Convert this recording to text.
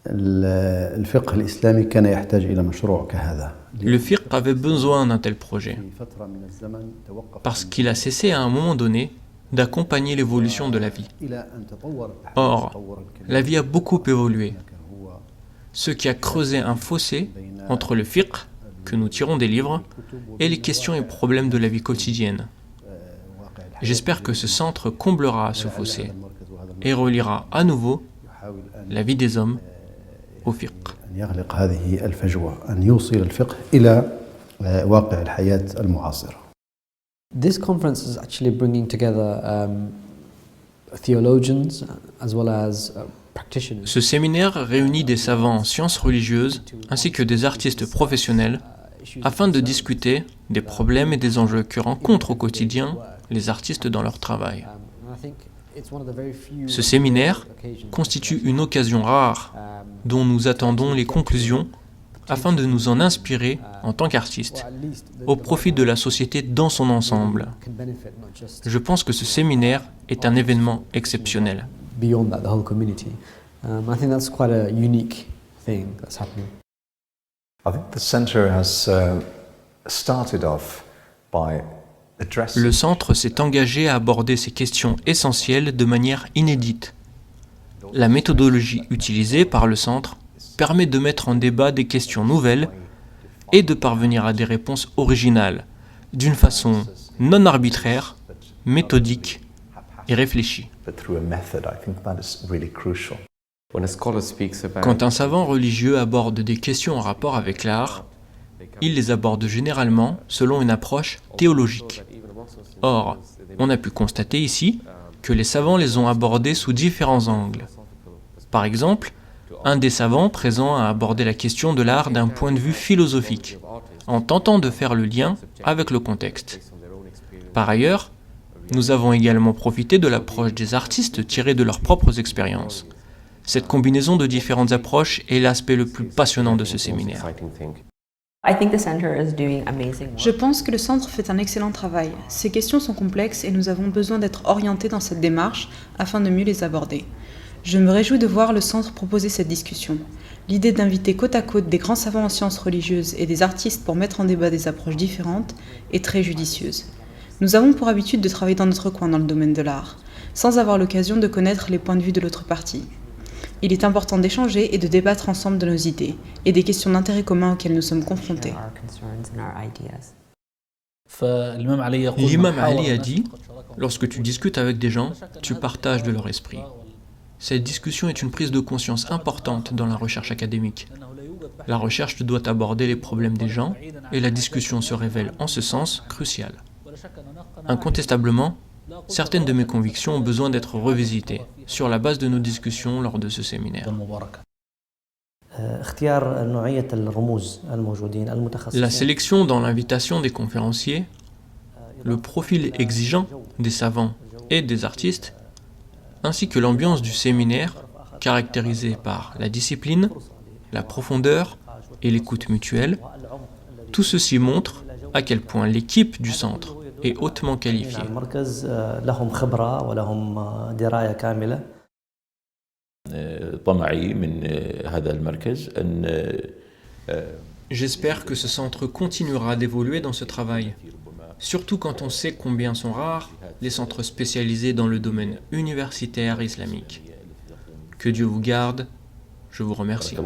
الفقه الإسلامي كان يحتاج إلى مشروع كهذا. Le fiqh avait besoin d'un tel projet, في فترة من الزمن توقف parce qu'il a cessé à un moment donné d'accompagner l'évolution de la vie. إلى أن تطور الأحداث Or, تطورا كبيرا. la vie a beaucoup évolué, هو ce qui a creusé un fossé entre le fiqh, que nous tirons des livres, et les questions et problèmes de la vie quotidienne. واقع الحياة. J'espère que ce centre comblera ce fossé المركز وهذا et reliera à nouveau يحاول أن la vie des hommes au fiqh. أن يغلق هذه الفجوة، أن يوصل الفقه إلى واقع الحياة المعاصرة. This conference is actually bringing together theologians as well as practitioners. Ce séminaire réunit des savants en sciences religieuses ainsi que des artistes professionnels afin de discuter des problèmes et des enjeux que rencontrent au quotidien les artistes dans leur travail. Ce séminaire constitue une occasion rare dont nous attendons les conclusions afin de nous en inspirer en tant qu'artistes, au profit de la société dans son ensemble. Je pense que ce séminaire est un événement exceptionnel. Beyond that, the whole community. I think that's quite a unique thing that's happening. I think the centre has started off by addressing. Le centre s'est engagé à aborder ces questions essentielles de manière inédite. La méthodologie utilisée par le centre permet de mettre en débat des questions nouvelles et de parvenir à des réponses originales, d'une façon non arbitraire, méthodique et réfléchie. But through a method, I think that is really crucial. Quand un savant religieux aborde des questions en rapport avec l'art, il les aborde généralement selon une approche théologique. Or, on a pu constater ici que les savants les ont abordées sous différents angles. Par exemple, un des savants présent a abordé la question de l'art d'un point de vue philosophique, en tentant de faire le lien avec le contexte. Par ailleurs, nous avons également profité de l'approche des artistes tirée de leurs propres expériences. Cette combinaison de différentes approches est l'aspect le plus passionnant de ce séminaire. Je pense que le centre fait un excellent travail. Ces questions sont complexes et nous avons besoin d'être orientés dans cette démarche afin de mieux les aborder. Je me réjouis de voir le centre proposer cette discussion. L'idée d'inviter côte à côte des grands savants en sciences religieuses et des artistes pour mettre en débat des approches différentes est très judicieuse. Nous avons pour habitude de travailler dans notre coin dans le domaine de l'art, sans avoir l'occasion de connaître les points de vue de l'autre partie. Il est important d'échanger et de débattre ensemble de nos idées et des questions d'intérêt commun auxquelles nous sommes confrontés. L'imam Ali a dit « Lorsque tu discutes avec des gens, tu partages de leur esprit ». Cette discussion est une prise de conscience importante dans la recherche académique. La recherche doit aborder les problèmes des gens et la discussion se révèle en ce sens cruciale. Incontestablement, certaines de mes convictions ont besoin d'être revisitées sur la base de nos discussions lors de ce séminaire. La sélection dans l'invitation des conférenciers, le profil exigeant des savants et des artistes, ainsi que l'ambiance du séminaire, caractérisée par la discipline, la profondeur et l'écoute mutuelle, tout ceci montre à quel point l'équipe du centre est hautement qualifiée. J'espère que ce centre continuera d'évoluer dans ce travail, surtout quand on sait combien sont rares les centres spécialisés dans le domaine universitaire islamique. Que Dieu vous garde, je vous remercie.